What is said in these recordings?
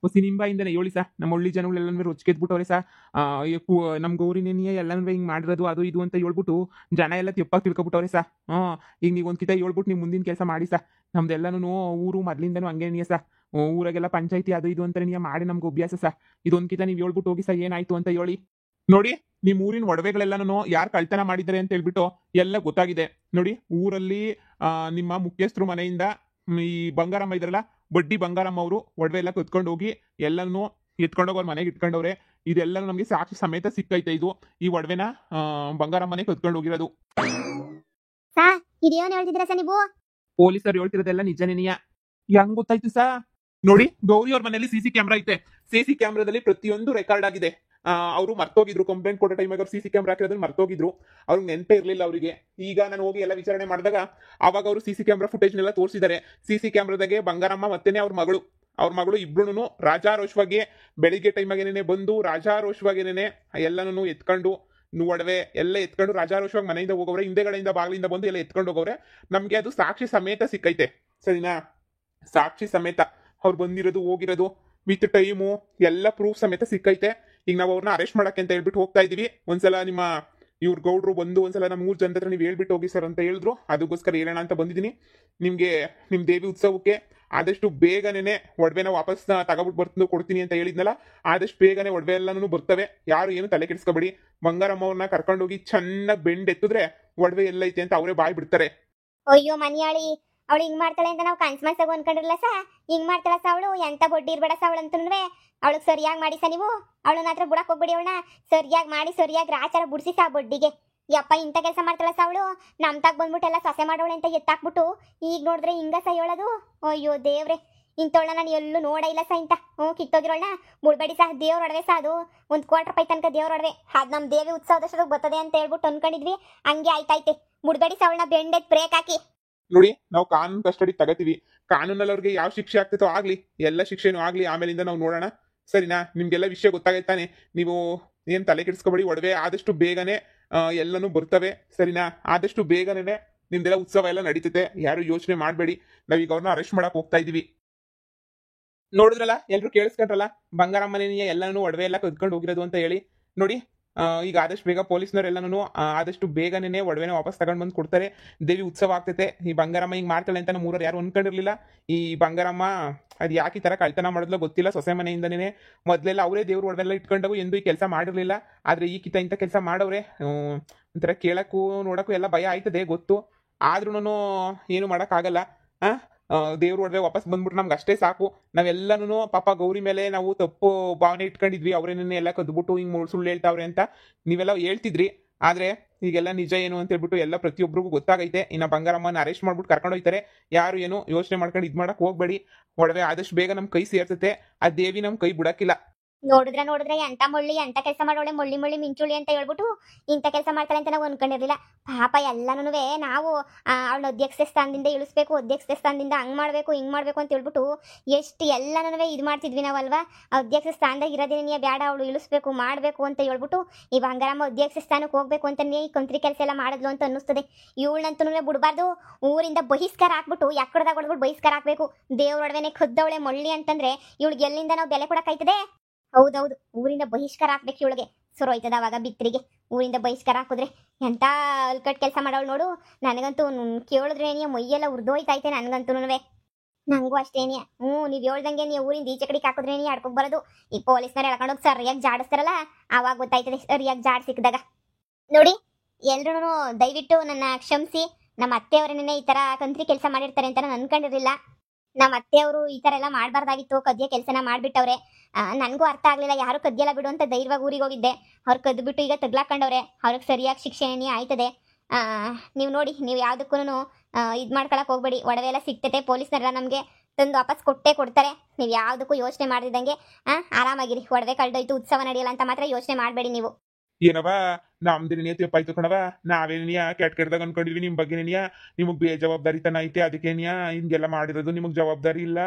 ಹೊಸಿ ನಿಂಬಾಯಿಂದನೇ ಹೇಳಿ ನಮ್ಮ ಹಳ್ಳಿ ಜನಗಳೆಲ್ಲ ರೊಚ್ಕೆದ್ಬಿಟ್ಟವ್ರೆ ನಮ್ಮ ಗೌರಿನೇನಿಯ ಎಲ್ಲನೂ ಹಿಂಗೆ ಮಾಡಿರೋದು ಅದು ಇದು ಅಂತ ಹೇಳ್ಬಿಟ್ಟು ಜನ ಎಲ್ಲ ತೆಪ್ಪಾಗಿ ತಿಳ್ಕೊಬಿಟ್ಟವ್ರೆ ಈಗ ನೀವು ಒಂದು ಕಿತ ಹೇಳ್ಬಿಟ್ಟು ನೀವು ಮುಂದಿನ ಕೆಲಸ ಮಾಡಿ ನಮ್ದೆಲ್ಲನೂ ಊರು ಮೊದ್ಲಿಂದನೂ ಹಂಗೆ ನೀಯ ಊರಾಗೆಲ್ಲ ಪಂಚಾಯತಿ ಅದು ಇದು ಅಂತ ನೀ ಮಾಡಿ ನಮ್ಗೆ ಅಭ್ಯಾಸ ಇದೊಂದು ಕಿತ ನೀವು ಹೇಳ್ಬಿಟ್ಟು ಹೋಗಿ ಏನಾಯ್ತು ಅಂತ ಹೇಳಿ. ನೋಡಿ, ನಿಮ್ ಊರಿನ ಒಡವೆಗಳೆಲ್ಲನೂ ಯಾರು ಕಳ್ತನ ಮಾಡಿದ್ದಾರೆ ಅಂತ ಹೇಳ್ಬಿಟ್ಟು ಎಲ್ಲ ಗೊತ್ತಾಗಿದೆ. ನೋಡಿ, ಊರಲ್ಲಿ ನಿಮ್ಮ ಮುಖ್ಯಸ್ಥರು ಮನೆಯಿಂದ ಈ ಬಂಗಾರಮ್ಮ ಇದ್ರಲ್ಲ, ಬಡ್ಡಿ ಬಂಗಾರಮ್ಮ ಅವರು ಒಡವೆ ಎಲ್ಲ ಕತ್ಕೊಂಡು ಹೋಗಿ ಎಲ್ಲನೂ ಎತ್ಕೊಂಡೋಗಿ ಅವ್ರ ಮನೆಗೆ ಇಟ್ಕೊಂಡವ್ರೆ. ಇದೆಲ್ಲ ನಮಗೆ ಸಾಕ್ಷಿ ಸಮೇತ ಸಿಕ್ಕೈತೆ. ಇದು ಈ ಒಡವೆನ ಬಂಗಾರಮ್ಮನೆ ಕತ್ಕೊಂಡು ಹೋಗಿರೋದು. ನೀವು ಪೊಲೀಸರು ಹೇಳ್ತಿರೋದೆಲ್ಲ ನಿಜನೇನಿಯ. ಹೆಂಗ್ ಗೊತ್ತಾಯ್ತು ನೋಡಿ, ಗೌರಿ ಅವ್ರ ಮನೇಲಿ ಸಿಸಿ ಕ್ಯಾಮ್ರಾ ಐತೆ. ಸಿಸಿ ಕ್ಯಾಮ್ರಾದಲ್ಲಿ ಪ್ರತಿಯೊಂದು ರೆಕಾರ್ಡ್ ಆಗಿದೆ. ಅವರು ಮರ್ತೋಗಿದ್ರು, ಕಂಪ್ಲೇಂಟ್ ಕೊಡೋ ಟೈಮಾಗ ಅವ್ರು ಸಿಸಿ ಕ್ಯಾಮ್ರಾ ಹಾಕಿರೋದನ್ನ ಮರ್ತೋಗಿದ್ರು. ಅವ್ರಿಗೆ ನೆನಪೇ ಇರಲಿಲ್ಲ ಅವರಿಗೆ. ಈಗ ನಾನು ಹೋಗಿ ಎಲ್ಲ ವಿಚಾರಣೆ ಮಾಡಿದಾಗ ಅವಾಗ ಅವರು ಸಿಸಿ ಕ್ಯಾಮ್ರಾ ಫುಟೇಜ್ನೆಲ್ಲ ತೋರಿಸಿದ್ದಾರೆ. ಸಿಸಿ ಕ್ಯಾಮ್ರಾದಾಗೆ ಬಂಗಾರಮ್ಮ ಮತ್ತೇನೆ ಅವ್ರ ಮಗಳು ಇಬ್ರು ರಾಜಾರೋಷವಾಗಿ ಬೆಳಿಗ್ಗೆ ಟೈಮಾಗೇನೆ ಬಂದು ರಾಜಾರೋಷವಾಗೇನೆ ಎಲ್ಲನೂ ಎತ್ಕೊಂಡು ಒಡವೆ ಎಲ್ಲ ಎತ್ಕೊಂಡು ರಾಜಾರೋಷವಾಗಿ ಮನೆಯಿಂದ ಹೋಗೋರೆ. ಹಿಂದೆಗಡೆಯಿಂದ ಬಾಗಿಲಿಂದ ಬಂದು ಎಲ್ಲ ಎತ್ಕೊಂಡು ಹೋಗೋರೆ. ನಮ್ಗೆ ಅದು ಸಾಕ್ಷಿ ಸಮೇತ ಸಿಕ್ಕೈತೆ, ಸರಿನಾ? ಸಾಕ್ಷಿ ಸಮೇತ ಅವ್ರು ಬಂದಿರೋದು ಹೋಗಿರೋದು ವಿತ್ ಟೈಮು ಎಲ್ಲ ಪ್ರೂಫ್ ಸಮೇತ ಸಿಕ್ಕೈತೆ. ಈಗ ನಾವು ಅವ್ರನ್ನ ಅರೆಸ್ಟ್ ಮಾಡಕ್ಕೆ ಅಂತ ಹೇಳ್ಬಿಟ್ಟು ಹೋಗ್ತಾ ಇದೀವಿ. ಒಂದ್ಸಲ ನಿಮ್ಮ ಇವ್ರ ಗೌಡ್ರು ಬಂದು ಒಂದ್ಸಲ ನಮ್ಮ 3 ಜನದ ಹತ್ರ ನೀವು ಹೇಳ್ಬಿಟ್ಟು ಹೋಗಿ ಸರ್ ಅಂತ ಹೇಳಿದ್ರು. ಅದಕ್ಕೋಸ್ಕರ ಹೇಳೋಣ ಅಂತ ಬಂದಿದ್ದೀನಿ. ನಿಮ್ಗೆ ನಿಮ್ ದೇವಿ ಉತ್ಸವಕ್ಕೆ ಆದಷ್ಟು ಬೇಗನೆ ಒಡವೆನ ವಾಪಸ್ ತಗೊಬಿಟ್ಟು ಬರ್ತು ಕೊಡ್ತೀನಿ ಅಂತ ಹೇಳಿದ್ನಲ್ಲ, ಆದಷ್ಟು ಬೇಗನೆ ಒಡವೆ ಎಲ್ಲನೂ ಬರ್ತವೆ. ಯಾರು ಏನು ತಲೆ ಕೆಡಿಸ್ಕೊಬೇಡಿ. ಬಂಗಾರಮ್ಮ ಅವ್ರನ್ನ ಕರ್ಕೊಂಡೋಗಿ ಚೆನ್ನಾಗಿ ಬೆಂಡ್ ಎತ್ತಿದ್ರೆ ಒಡವೆ ಎಲ್ಲೈತೆ ಅಂತ ಅವರೇ ಬಾಯ್ ಬಿಡ್ತಾರೆ. ಅಯ್ಯೋ ಮನಿಯಾಳಿ, ಅವಳು ಹಿಂಗ್ ಮಾಡ್ತಾಳೆ ಅಂತ ನಾವು ಕನ್ಸ್ಮನ್ಸಾಗ ಅನ್ಕೊಂಡಿರಲ್ಲ ಹಿಂಗ್ ಮಾಡ್ತಾಳ ಅವಳು. ಎಂತ ಬಡ್ಡಿ ಇರ್ಬೇಡ ಅವಳು ಅಂತಂದ್ರೆ ಅವಳಿಗೆ ಸರಿಯಾಗಿ ಮಾಡಿ ನೀವು ಅವಳನ್ನ ಹತ್ರ ಬುಡಕ್ ಹೋಗ್ಬಿಡಿ. ಅವಳನ್ನ ಸರಿಯಾಗಿ ಮಾಡಿ ಸರಿಯಾಗಿ ಆಚಾರ ಬುಡ್ಸಿ ಬಡ್ಡಿಗೆ. ಯಪ್ಪ ಇಂಥ ಕೆಲಸ ಮಾಡ್ತಾಳ ಅವಳು. ನಮ್ ತಾಗ ಬಂದ್ಬಿಟ್ಟು ಎಲ್ಲ ಸೊಸೆ ಮಾಡೋಳೆ ಅಂತ ಎತ್ತಾಕ್ಬಿಟ್ಟು ಈಗ ನೋಡಿದ್ರೆ ಹಿಂಗ ಹೇಳೋದು. ಅಯ್ಯೋ ದೇವ್ರೆ, ಇಂಥವಳನ್ನ ನಾನು ಎಲ್ಲೂ ನೋಡ ಇಲ್ಲ ಇಂತ ಕಿತ್ತೋಗಿರೋಳನ್ನ ಮುಡ್ಬೇಡಿ ದೇವ್ರ ಒಡವೆ ಅದು 1 ಕ್ವಾರ್ಟರ್ ರೂಪಾಯಿ ತನಕ ದೇವ್ರ ಒಡವೆ. ಅದ್ ನಮ್ ದೇವಿ ಉತ್ಸವದಷ್ಟು ಬರ್ತದೆ ಅಂತ ಹೇಳ್ಬಿಟ್ಟು ಅನ್ಕೊಂಡಿದ್ವಿ. ಹಂಗೆ ಆಯ್ತಾಯ್ತೆ. ಮುಡ್ಬೇಡಿ ಅವಳನ್ನ ಬೆಂಡೆದ್ ಬ್ರೇಕ್ ಹಾಕಿ. ನೋಡಿ, ನಾವು ಕಾನೂನು ಕಸ್ಟಡಿ ತಗತೀವಿ. ಕಾನೂನಲ್ಲಿ ಅವ್ರಿಗೆ ಯಾವ ಶಿಕ್ಷೆ ಆಗ್ತಿತ್ತೋ ಆಗ್ಲಿ, ಎಲ್ಲ ಶಿಕ್ಷೆನೂ ಆಗ್ಲಿ, ಆಮೇಲಿಂದ ನಾವು ನೋಡೋಣ, ಸರಿನಾ? ನಿಮ್ಗೆಲ್ಲ ವಿಷಯ ಗೊತ್ತಾಗೈತಾನೆ. ನೀವು ಏನ್ ತಲೆ ಕೆಡಿಸ್ಕೊಬೇಡಿ. ಒಡವೆ ಆದಷ್ಟು ಬೇಗನೆ ಎಲ್ಲನೂ ಬರ್ತವೆ, ಸರಿನಾ? ಆದಷ್ಟು ಬೇಗನೆ ನಿಮ್ದೆಲ್ಲ ಉತ್ಸವ ಎಲ್ಲ ನಡೀತೈತೆ. ಯಾರು ಯೋಚನೆ ಮಾಡಬೇಡಿ. ನಾವೀಗ ಅವ್ರನ್ನ ಅರೆಸ್ಟ್ ಮಾಡಕ್ ಹೋಗ್ತಾ ಇದೀವಿ. ನೋಡಿದ್ರಲ್ಲ, ಎಲ್ರು ಕೇಳಿಸ್ಕೊಂಡ್ರಲ್ಲ, ಬಂಗಾರಮ್ಮನೇ ಎಲ್ಲನೂ ಒಡವೆ ಎಲ್ಲ ಕದ್ಕೊಂಡು ಹೋಗಿರೋದು ಅಂತ ಹೇಳಿ. ನೋಡಿ, ಈಗ ಆದಷ್ಟು ಬೇಗ ಪೊಲೀಸ್ನವರೆಲ್ಲನೂ ಆದಷ್ಟು ಬೇಗನೆ ಒಡವೆನ ವಾಪಸ್ ತಗೊಂಡು ಬಂದು ಕೊಡ್ತಾರೆ. ದೇವಿ ಉತ್ಸವ ಆಗ್ತೈತೆ. ಈ ಬಂಗಾರಮ್ಮ ಹಿಂಗೆ ಮಾಡ್ತಾಳೆ ಅಂತ ನಮ್ಮ ಊರವ್ರು ಯಾರು ಅನ್ಕೊಂಡಿರ್ಲಿಲ್ಲ. ಈ ಬಂಗಾರಮ್ಮ ಅದು ಯಾಕೆ ಈ ಥರ ಕಳ್ತನ ಮಾಡಿದ್ಲೋ ಗೊತ್ತಿಲ್ಲ. ಸೊಸೆ ಮನೆಯಿಂದನೇ ಮೊದಲೆಲ್ಲ ಅವರೇ ದೇವ್ರ ಒಡವೆಲ್ಲ ಇಟ್ಕೊಂಡವು, ಎಂದು ಈ ಕೆಲಸ ಮಾಡಿರಲಿಲ್ಲ. ಆದರೆ ಈ ಇಂಥ ಕೆಲಸ ಮಾಡವ್ರೆ. ಒಂಥರ ಕೇಳಕ್ಕೂ ನೋಡಕ್ಕೂ ಎಲ್ಲ ಭಯ ಆಯ್ತದೆ ಗೊತ್ತು. ಆದ್ರೂ ಏನು ಮಾಡೋಕ್ಕಾಗಲ್ಲ. ದೇವ್ರ ಒಡವೆ ವಾಪಸ್ ಬಂದ್ಬಿಟ್ಟು ನಮ್ಗೆ ಅಷ್ಟೇ ಸಾಕು. ನಾವೆಲ್ಲನೂ ಪಾಪ ಗೌರಿ ಮೇಲೆ ನಾವು ತಪ್ಪು ಭಾವನೆ ಇಟ್ಕೊಂಡಿದ್ವಿ. ಅವ್ರೇನೇ ಎಲ್ಲ ಕದ್ಬಿಟ್ಟು ಹಿಂಗೆ ಸುಳ್ಳು ಹೇಳ್ತಾವ್ರೆ ಅಂತ ನೀವೆಲ್ಲ ಹೇಳ್ತಿದ್ರಿ. ಆದ್ರೆ ಈಗೆಲ್ಲ ನಿಜ ಏನು ಅಂತ ಹೇಳ್ಬಿಟ್ಟು ಎಲ್ಲ ಪ್ರತಿಯೊಬ್ಬರಿಗೂ ಗೊತ್ತಾಗೈತೆ. ಇನ್ನು ಬಂಗಾರಮ್ಮನ ಅರೆಸ್ಟ್ ಮಾಡ್ಬಿಟ್ಟು ಕರ್ಕೊಂಡು ಹೋಗ್ತಾರೆ. ಯಾರು ಏನು ಯೋಚನೆ ಮಾಡ್ಕೊಂಡು ಇದು ಮಾಡಕ್ ಹೋಗ್ಬೇಡಿ. ಒಡವೆ ಆದಷ್ಟು ಬೇಗ ನಮ್ ಕೈ ಸೇರ್ತತೆ. ಆ ದೇವಿ ನಮ್ ಕೈ ಬಿಡಕ್ಕಿಲ್ಲ. ನೋಡಿದ್ರೆ ಎಂತ ಎಂತ ಕೆಲಸ ಮಾಡೋಳೆ, ಮುಳ್ಳಿ ಮಿಂಚುಳಿ ಅಂತ ಹೇಳ್ಬಿಟ್ಟು ಇಂಥ ಕೆಲಸ ಮಾಡ್ತಾಳೆ ಅಂತ ನಾವು ಅನ್ಕೊಂಡಿರ್ಲಿಲ್ಲ. ಪಾಪ ಎಲ್ಲನೂ ನಾವು ಅವಳ ಅಧ್ಯಕ್ಷ ಸ್ಥಾನದಿಂದ ಇಳಿಸ್ಬೇಕು, ಅಧ್ಯಕ್ಷ ಸ್ಥಾನದಿಂದ ಹಂಗ್ ಮಾಡ್ಬೇಕು ಹಿಂಗ್ ಮಾಡ್ಬೇಕು ಅಂತ ಹೇಳ್ಬಿಟ್ಟು ಎಷ್ಟು ಎಲ್ಲನೂ ಇದು ಮಾಡ್ತಿದ್ವಿ ನಾವಲ್ವಾ. ಅಧ್ಯಕ್ಷ ಸ್ಥಾನದಾಗ ಇರೋದೇನೇ ಬೇಡ, ಅವಳು ಇಳಿಸ್ಬೇಕು ಮಾಡ್ಬೇಕು ಅಂತ ಹೇಳ್ಬಿಟ್ಟು ಈ ಬಂಗಾರಮ್ಮ ಅಧ್ಯಕ್ಷ ಸ್ಥಾನಕ್ಕೆ ಹೋಗ್ಬೇಕು ಅಂತಾನೆ ಈ ಕಂತ್ರಿ ಕೆಲಸ ಎಲ್ಲ ಮಾಡಿದ್ಲು ಅಂತ ಅನ್ನಿಸ್ತದೆ. ಇವಳಂತೂ ಬಿಡಬಾರ್ದು. ಊರಿಂದ ಬಹಿಷ್ಕಾರ ಹಾಕ್ಬಿಟ್ಟು ಎಕ್ಕಡದಾಗ ಹೊಡ್ಬಿಟ್ಟು ಬಹಿಷ್ಕಾರ ಹಾಕ್ಬೇಕು. ದೇವ್ರೊಡವೆನೆ ಕದ್ದವಳೆ ಮೊಳ್ಳಿ ಅಂತಂದ್ರೆ ಇವಳಿಗೆ ಎಲ್ಲಿಂದ ನಾವು ಬೆಲೆ ಕೊಡಕ್ಕಾಯ್ತದೆ? ಹೌದೌದು, ಊರಿಂದ ಬಹಿಷ್ಕಾರ ಹಾಕ್ಬೇಕು ಇವಳಿಗೆ. ಸುರೋಯ್ತದ ಅವಾಗ ಬಿತ್ರಿಗೆ. ಊರಿಂದ ಬಹಿಷ್ಕಾರ ಹಾಕಿದ್ರೆ ಎಂತ ಅಲ್ಕಟ್ ಕೆಲಸ ಮಾಡೋಳು ನೋಡು. ನನಗಂತೂ ಕೇಳಿದ್ರೇನಿಯ ಮೊಯ್ಯೆಲ್ಲ ಉರ್ದೋಯ್ತೈತೆ ನನಗಂತೂ. ನಂಗೂ ಅಷ್ಟೇನಿಯ. ನೀವ್ ಹೇಳ್ದಂಗೆ ನೀವು ಊರಿಂದ ಈಚೆ ಕಡೆಗೆ ಹಾಕಿದ್ರೇನಿ ಆಡ್ಕೊಂಡ್ ಬರೋದು. ಈ ಪೊಲೀಸ್ನವ್ರು ಎಳ್ಕೊಂಡೋಗಿ ಸರಿಯಾಗಿ ಜಾಡಿಸ್ತಾರಲ್ಲ, ಆವಾಗ ಗೊತ್ತಾಯ್ತದೆ ಸರಿಯಾಗಿ ಜಾಡ್ ಸಿಕ್ಕಿದಾಗ. ನೋಡಿ, ಎಲ್ರು ದಯವಿಟ್ಟು ನನ್ನ ಕ್ಷಮಿಸಿ. ನಮ್ಮ ಅತ್ತೆಯವರನ್ನೇ ಈ ತರ ಕಂತ್ರಿ ಕೆಲಸ ಮಾಡಿರ್ತಾರೆ ಅಂತ ನಾನು ಅನ್ಕೊಂಡಿರ್ಲಿಲ್ಲ. ನಮ್ಮ ಅತ್ತೆಯವರು ಈ ತರ ಎಲ್ಲ ಮಾಡಬಾರ್ದಾಗಿತ್ತು. ಕದ್ಯ ಕೆಲಸನ ಮಾಡ್ಬಿಟ್ಟವ್ರೆ. ನನಗೂ ಅರ್ಥ ಆಗ್ಲಿಲ್ಲ. ಯಾರು ಕದ್ಯಲ್ಲ ಬಿಡು ಅಂತ ಧೈರ್ಯವಾಗಿ ಊರಿಗೆ ಹೋಗಿದ್ದೆ. ಅವ್ರು ಕದ್ಬಿಟ್ಟು ಈಗ ತಗ್ಲಾಕೊಂಡವ್ರೆ. ಅವ್ರಿಗೆ ಸರಿಯಾಗಿ ಶಿಕ್ಷೆನೇ ಆಯ್ತದೆ. ನೀವು ನೋಡಿ, ನೀವು ಯಾವುದಕ್ಕೂ ಇದು ಮಾಡ್ಕೊಳಕ್ ಹೋಗ್ಬೇಡಿ. ಒಡವೆ ಎಲ್ಲ ಸಿಗ್ತೈತೆ. ಪೊಲೀಸ್ನರೆಲ್ಲ ನಮಗೆ ತಂದು ವಾಪಸ್ ಕೊಟ್ಟೇ ಕೊಡ್ತಾರೆ. ನೀವು ಯಾವುದಕ್ಕೂ ಯೋಚನೆ ಮಾಡಿದಂಗೆ ಆರಾಮಾಗಿರಿ. ಒಡವೆ ಕಳ್ದೋಯ್ತು, ಉತ್ಸವ ನಡೆಯಲ್ಲ ಅಂತ ಮಾತ್ರ ಯೋಚನೆ ಮಾಡಬೇಡಿ ನೀವು. ಏನವ, ನಮ್ದು ತಪ್ಪಾಯ್ತು ಕಣವ. ನಾವೇನಿಯ ಕೆಟ್ಟದಾಗ ಅನ್ಕೊಂಡಿದ್ವಿ ನಿಮ್ ಬಗ್ಗೆ. ನಿಮಗ್ ಬೇಜವಾಬ್ದಾರಿತನ ಐತೆ, ಅದಕ್ಕೇನಿಯ ಹಿಂಗೆಲ್ಲ ಮಾಡಿರೋದು. ನಿಮಗ್ ಜವಾಬ್ದಾರಿ ಇಲ್ಲ,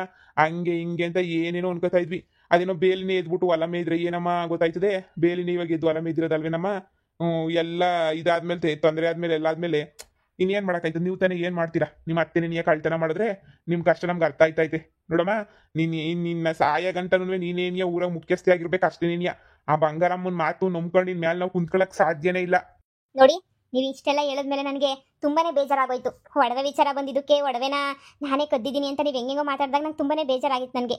ಹಂಗೆ ಹಿಂಗೆ ಅಂತ ಏನೇನೋ ಅನ್ಕೋತಾ ಇದ್ವಿ. ಅದೇನೋ ಬೇಲಿನೇ ಎದ್ಬಿಟ್ಟು ಹೊಲ ಮೇಯ್ದ್ರೆ ಏನಮ್ಮ ಗೊತ್ತಾಯ್ತದೆ? ಬೇಲಿನ ಇವಾಗ ಎದ್ದು ಹೊಲ ಮೇಯ್ದಿರೋದಲ್ವೇನಮ್ಮ? ಎಲ್ಲ ಇದಾದ್ಮೇಲೆ ತೊಂದರೆ ಆದ್ಮೇಲೆ ಎಲ್ಲ ಆದ್ಮೇಲೆ ಇನ್ನೇನ್ ಮಾಡಕ್ಕಾಯ್ತು? ನೀವು ತಾನೇ ಏನ್ ಮಾಡ್ತೀರಾ? ನಿಮ್ಮ ಅತ್ತೆ ನೀನೇ ಕಳ್ತನ ಮಾಡಿದ್ರೆ ನಿಮ್ ಕಷ್ಟ ನಮ್ಗೆ ಅರ್ಥ ಆಯ್ತೈತೆ. ನೋಡಮ್ಮ, ನಿನ್ನ ಸಾಯ ಗಂಟನೂ ನೀನೇನಿಯ ಊರಾಗ ಮುಖ್ಯಸ್ಥೆ ಆಗಿರ್ಬೇಕು ಅಷ್ಟೇ ನೀನಿಯ. ಆ ಬಂಗಾರಮ್ಮನ ಮಾತು ನಂಬ್ಕೊಂಡು ನಿನ್ ಮೇಲೆ ನಾವು ಕುಂತ್ಕೊಳಕ್ ಸಾಧ್ಯನೇ ಇಲ್ಲ. ನೋಡಿ, ನೀವು ಇಷ್ಟೆಲ್ಲ ಹೇಳಿದ್ಮೇಲೆ ನನಗೆ ತುಂಬಾನೇ ಬೇಜಾರಾಗೋಯ್ತು. ಒಡವೆ ವಿಚಾರ ಬಂದಿದ್ದಕ್ಕೆ ಒಡವೆನ ನಾನೇ ಕದ್ದಿದ್ದೀನಿ ಅಂತ ನೀವು ಹೆಂಗೆಂಗೋ ಮಾತಾಡಿದಾಗ ನಂಗೆ ತುಂಬಾನೇ ಬೇಜಾರಾಗಿತ್ತು ನನಗೆ.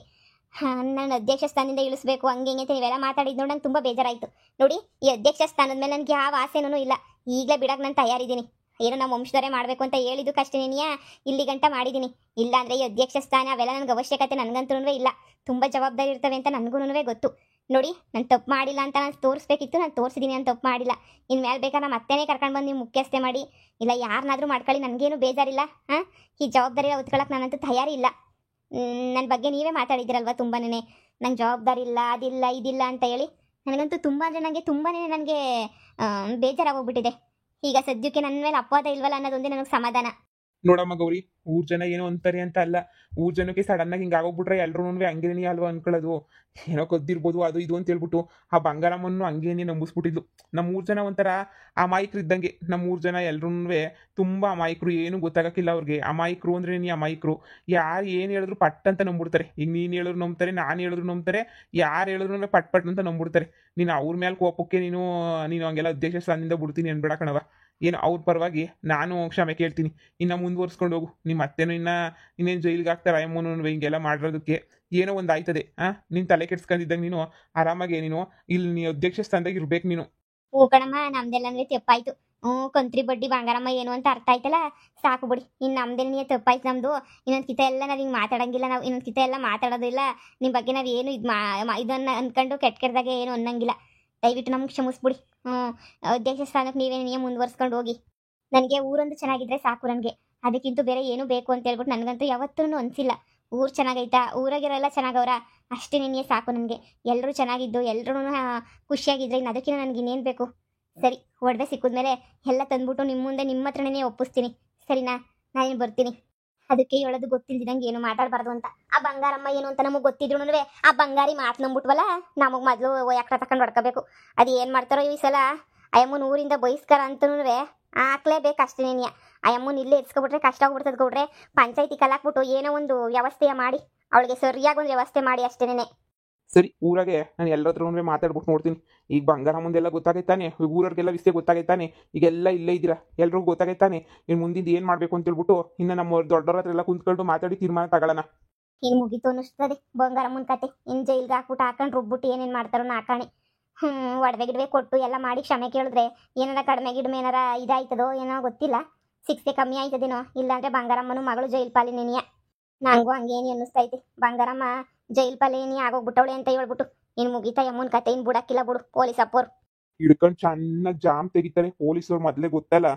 ನಾನು ಅಧ್ಯಕ್ಷ ಸ್ಥಾನದಿಂದ ಇಳಿಸ್ಬೇಕು ಹಂಗೆ ಹಿಂಗೆ ಅಂತ ನೀವೆಲ್ಲ ಮಾತಾಡಿದ್ ನೋಡಿ ನಂಗೆ ತುಂಬ ಬೇಜಾರಾಯಿತು. ನೋಡಿ, ಈ ಅಧ್ಯಕ್ಷ ಸ್ಥಾನದ ಮೇಲೆ ನನಗೆ ಯಾವ ಆಸೆನೂ ಇಲ್ಲ. ಈಗಲೇ ಬಿಡಕ್ಕೆ ನಾನು ತಯಾರಿದ್ದೀನಿ. ಏನೋ ನಮ್ಮ ವಂಶದವರೇ ಮಾಡಬೇಕು ಅಂತ ಹೇಳಿದ್ದಕ್ಕಷ್ಟೇ ನೀನಿಯ ಇಲ್ಲಿ ಗಂಟ ಮಾಡಿದ್ದೀನಿ. ಇಲ್ಲ ಅಂದರೆ ಈ ಅಧ್ಯಕ್ಷ ಸ್ಥಾನ ಅವೆಲ್ಲ ನನಗೆ ಅವಶ್ಯಕತೆ ನನಗಂತೂ ಇಲ್ಲ. ತುಂಬ ಜವಾಬ್ದಾರಿ ಇರ್ತವೆ ಅಂತ ನನಗೂ ಗೊತ್ತು. ನೋಡಿ, ನಾನು ತಪ್ಪು ಮಾಡಿಲ್ಲ ಅಂತ ನಾನು ತೋರಿಸ್ಬೇಕಿತ್ತು, ನಾನು ತೋರಿಸಿದ್ದೀನಿ, ನಾನು ತಪ್ಪು ಮಾಡಿಲ್ಲ. ಇನ್ಮೇಲೆ ಬೇಕಾದ್ರೆ ನಮ್ಮ ಅತ್ತೆನೇ ಕರ್ಕೊಂಡು ಬಂದು ನೀವು ಮುಖ್ಯಸ್ಥೆ ಮಾಡಿ, ಇಲ್ಲ ಯಾರನ್ನಾದರೂ ಮಾಡ್ಕೊಳ್ಳಿ, ನನಗೇನು ಬೇಜಾರಿಲ್ಲ. ಈ ಜವಾಬ್ದಾರಿ ಹೊತ್ಕೊಳ್ಳೋಕೆ ನಾನಂತೂ ತಯಾರಿ ಇಲ್ಲ. ನನ್ನ ಬಗ್ಗೆ ನೀವೇ ಮಾತಾಡಿದ್ದೀರಲ್ವ ತುಂಬಾನೇ, ನಂಗೆ ಜವಾಬ್ದಾರಿ ಇಲ್ಲ, ಅದಿಲ್ಲ ಇದಿಲ್ಲ ಅಂತ ಹೇಳಿ. ನನಗಂತೂ ತುಂಬ ಅಂದರೆ ನನಗೆ ಬೇಜಾರಾಗೋಗ್ಬಿಟ್ಟಿದೆ. ಈಗ ಸದ್ಯಕ್ಕೆ ನನ್ನ ಮೇಲೆ ಅಪವಾದ ಇಲ್ವಲ್ಲ ಅನ್ನೋದೊಂದೇ ನನಗೆ ಸಮಾಧಾನ. ನೋಡಮ್ಮ ಗೌರಿ, ಊರ್ ಜನ ಏನೋ ಅಂತಾರೆ ಅಂತ ಅಲ್ಲ. ಊರ್ ಜನಕ್ಕೆ ಸಡನ್ ಆಗಿ ಹಿಂಗೆ ಆಗೋಗ್ಬಿಟ್ರೆ ಎಲ್ರೂ ಹಂಗೇನೇ ಅಲ್ವಾ ಅನ್ಕೊಳ್ಳೋದು. ಏನೋ ಕದ್ದಿರ್ಬೋದು ಅದು ಇದು ಅಂತ ಹೇಳ್ಬಿಟ್ಟು ಆ ಬಂಗಾರಮ್ಮನ್ನು ಹಂಗೇನೆ ನಂಬಿಸ್ಬಿಟ್ಟಿದ್ಲು. ನಮ್ಮ ಊರ್ ಜನ ಒಂಥರ ಅಮಾಯಕರು ಇದ್ದಂಗೆ. ನಮ್ಮ ಊರ್ ಜನ ಎಲ್ರೂ ತುಂಬಾ ಅಮಾಯಕರು, ಏನು ಗೊತ್ತಾಗಕ್ಕಿಲ್ಲ ಅವ್ರಿಗೆ. ಅಮಾಯಕರು ಅಂದ್ರೆ ನೀ ಅಮಾಯಕರು. ಯಾರು ಏನು ಹೇಳಿದ್ರು ಪಟ್ ಅಂತ ನಂಬಿಡ್ತಾರೆ. ಈಗ ನೀನು ಹೇಳಿದ್ರು ನಂಬ್ತಾರೆ, ನಾನು ಹೇಳಿದ್ರು ನಂಬ್ತಾರೆ, ಯಾರು ಹೇಳಿದ್ರು ಪಟ್ ಪಟ್ ಅಂತ ನಂಬಿಡ್ತಾರೆ. ನೀನು ಅವ್ರ ಮೇಲೆ ಕೋಪಕ್ಕೆ ನೀನು ಹಂಗೆಲ್ಲ ಅಧ್ಯಕ್ಷ ಸ್ಥಾನದಿಂದ ಬಿಡ್ತೀನಿ ಅನ್ಬೇಡ ಕಣವ. ಏನು ಅವ್ರ ಪರವಾಗಿ ನಾನು ಕ್ಷಮೆ ಕೇಳ್ತೀನಿ. ಇನ್ನು ಮುಂದುವರ್ಸ್ಕೊಂಡು ಹೋಗು. ನಿಮ್ಮ ಅತ್ತೆನೂ ಇನ್ನೇನು ಜೈಲಿಗೆ ಹಾಕ್ತಾರೆ ಅಮ್ಮನೂ ಹಿಂಗೆಲ್ಲ ಮಾಡಿರೋದಕ್ಕೆ. ಏನೋ ಒಂದು ಆಯ್ತದೆ. ನೀನು ತಲೆ ಕೆಡ್ಸ್ಕೊಂಡಿದ್ದಾಗ ನೀನು ಆರಾಮಾಗಿ ಇಲ್ಲಿ ನೀ ಅಧ್ಯಕ್ಷ ಸ್ಥಾನದಾಗ ಇರ್ಬೇಕು ನೀನು. ಹ್ಞೂ ಕಣಮ್ಮ, ನಮ್ದೆಲ್ಲ ತಪ್ಪಾಯ್ತು. ಕಂತ್ರಿ ಬಡ್ಡಿ ಬಂಗಾರಮ್ಮ ಏನು ಅಂತ ಅರ್ಥ ಆಯ್ತಲ್ಲ, ಸಾಕು ಬಿಡಿ. ಇನ್ನು ನಮ್ದೆಲ್ಲ ತಪ್ಪಾಯ್ತು ನಮ್ಮದು. ಇನ್ನೊಂದು ಕಿತ ಎಲ್ಲ ನಾವು ಹಿಂಗೆ ಮಾತಾಡಂಗಿಲ್ಲ. ನಾವು ಇನ್ನೊಂದು ಕಿತ ಎಲ್ಲ ಮಾತಾಡೋದಿಲ್ಲ. ನಿಮ್ಮ ಬಗ್ಗೆ ನಾವು ಏನು ಇದನ್ನು ಅಂದ್ಕೊಂಡು ಕೆಟ್ಟದಾಗೆ ಏನು ಅನ್ನಂಗಿಲ್ಲ. ದಯವಿಟ್ಟು ನಮ್ಗೆ ಕ್ಷಮಿಸ್ಬಿಡಿ. ಅಧ್ಯಕ್ಷ ಸ್ಥಾನಕ್ಕೆ ನೀವೇ ಮುಂದುವರ್ಸ್ಕೊಂಡು ಹೋಗಿ. ನನಗೆ ಊರೊಂದು ಚೆನ್ನಾಗಿದ್ರೆ ಸಾಕು. ನನಗೆ ಅದಕ್ಕಿಂತ ಬೇರೆ ಏನು ಬೇಕು ಅಂತ ಹೇಳ್ಬಿಟ್ಟು ನನಗಂತೂ ಯಾವತ್ತೂ ಅನಿಸಿಲ್ಲ. ಊರು ಚೆನ್ನಾಗೈತಾ, ಊರಾಗಿರೋಲ್ಲ ಚೆನ್ನಾಗವ್ರ, ಅಷ್ಟೇ ನಿನಗೆ ಸಾಕು. ನನಗೆ ಎಲ್ಲರೂ ಚೆನ್ನಾಗಿದ್ದು, ಎಲ್ಲರೂ ಖುಷಿಯಾಗಿದ್ರೆ ಇನ್ನು ಅದಕ್ಕಿಂತ ನನಗೆ ಇನ್ನೇನು ಬೇಕು? ಸರಿ, ಒಡವೆ ಸಿಕ್ಕಿದ್ಮೇಲೆ ಎಲ್ಲ ತಂದ್ಬಿಟ್ಟು ನಿಮ್ಮ ಮುಂದೆ ನಿಮ್ಮ ಹತ್ರನೇ ಒಪ್ಪಿಸ್ತೀನಿ, ಸರಿನಾ? ನಾನೇನು ಬರ್ತೀನಿ. ಅದಕ್ಕೆ ಹೇಳೋದು ಗೊತ್ತಿಲ್ದಿದಂಗೆ ಏನು ಮಾತಾಡಬಾರ್ದು ಅಂತ. ಆ ಬಂಗಾರಮ್ಮ ಏನು ಅಂತ ನಮಗೆ ಗೊತ್ತಿದ್ರು ಆ ಬಂಗಾರಿ ಮಾತು ನಂಬಿಟ್ವಲ್ಲ, ನಮಗೆ ಮೊದಲು ಯಾಕ್ರ ತಕೊಂಡು ಹೊಡ್ಕೋಬೇಕು. ಅದು ಏನು ಮಾಡ್ತಾರೋ ಈ ಸಲ. ಅಯ್ಯಮ್ಮನ ಊರಿಂದ ಬಹಿಷ್ಕಾರ ಅಂತನೂ ಹಾಕ್ಲೇಬೇಕು ಅಷ್ಟೇ. ನೀನು ಅಯ್ಯಮ್ಮನ ಇಲ್ಲೇ ಇರ್ಸ್ಕೊಬಿಟ್ರೆ ಕಷ್ಟ ಆಗ್ಬಿಡ್ತದೆ ಗೌಡ್ರೆ. ಪಂಚಾಯತಿ ಕಲಾಕ್ಬಿಟ್ಟು ಏನೋ ಒಂದು ವ್ಯವಸ್ಥೆಯ ಮಾಡಿ ಅವಳಿಗೆ ಸರಿಯಾಗಿ ಒಂದು ವ್ಯವಸ್ಥೆ ಮಾಡಿ ಅಷ್ಟೇನೆ. ಸರಿ, ಊರಾಗೆ ನಾನು ಎಲ್ಲರತ್ರ ಮಾತಾಡ್ಬಿಟ್ಟು ನೋಡ್ತೀನಿ. ಈಗ ಬಂಗಾರ ಮುಂದೆಲ್ಲ ಗೊತ್ತಾಗೈತಾನೆ, ಊರವ್ರಿಗೆಲ್ಲ ವಿಷಯ ಗೊತ್ತಾಗೈತಾನೆ. ಈಗೆಲ್ಲ ಇಲ್ಲೇ ಇದ್ದೀರಾ, ಎಲ್ರಿಗೂ ಗೊತ್ತಾಗೈತಾನೆ. ಇನ್ನು ಮುಂದಿಂದ ಏನು ಮಾಡಬೇಕು ಅಂತ ಹೇಳ್ಬಿಟ್ಟು ಇನ್ನು ನಮ್ಮ ದೊಡ್ಡವ್ರ ಹತ್ರ ಎಲ್ಲ ಕುಂತ್ಕೊಂಡು ಮಾತಾಡಿ ತೀರ್ಮಾನ ತಗೊಳ್ಳೋಣ. ಇನ್ನು ಮುಗೀತು ಅನ್ನಿಸ್ತದೆ ಬಂಗಾರಮ್ಮನ ಕತೆ. ಇನ್ನು ಜೈಲ್ಗೆ ಹಾಕ್ಬಿಟ್ಟು ರುಬ್ಬಿಟ್ಟು ಏನೇನು ಮಾಡ್ತಾರೋ ನಾಕಾಣೆ. ಒಡವೆ ಗಿಡವೆ ಕೊಟ್ಟು ಎಲ್ಲ ಮಾಡಿ ಕ್ಷಮೆ ಕೇಳಿದ್ರೆ ಏನಾರ ಕಡಿಮೆ ಗಿಡಮೆ ಏನಾರ ಇದಾಯ್ತದೋ ಏನೋ ಗೊತ್ತಿಲ್ಲ. ಶಿಕ್ಷೆ ಕಮ್ಮಿ ಆಯ್ತದೇನೋ. ಇಲ್ಲಾಂದ್ರೆ ಬಂಗಾರಮ್ಮನು ಮಗಳು ಜೈಲ್ ಪಾಲಿನೇನಿಯ. ನಂಗೂ ಹಂಗೇನಿ ಅನ್ನಿಸ್ತೈತಿ. ಬಂಗಾರಮ್ಮ ಜೈಲ್ ಪಾಲೇನಿ ಆಗೋಗ್ಬಿಟ್ಟವಳೆ ಅಂತ ಹೇಳ್ಬಿಟ್ಟು ಇನ್ನು ಮುಗೀತಾ ಯಮ್ಮನ ಕತೆ. ಇನ್ನು ಬಿಡಕ್ಕಿಲ್ಲ ಬಿಡು. ಪೊಲೀಸ್ ಅಪ್ಪೋರು ಹಿಡ್ಕೊಂಡು ಚೆನ್ನಾಗಿ ಜಾಮ್ ತೆಗಿತಾರೆ ಪೊಲೀಸರು. ಮೊದಲೇ ಗೊತ್ತಲ್ಲ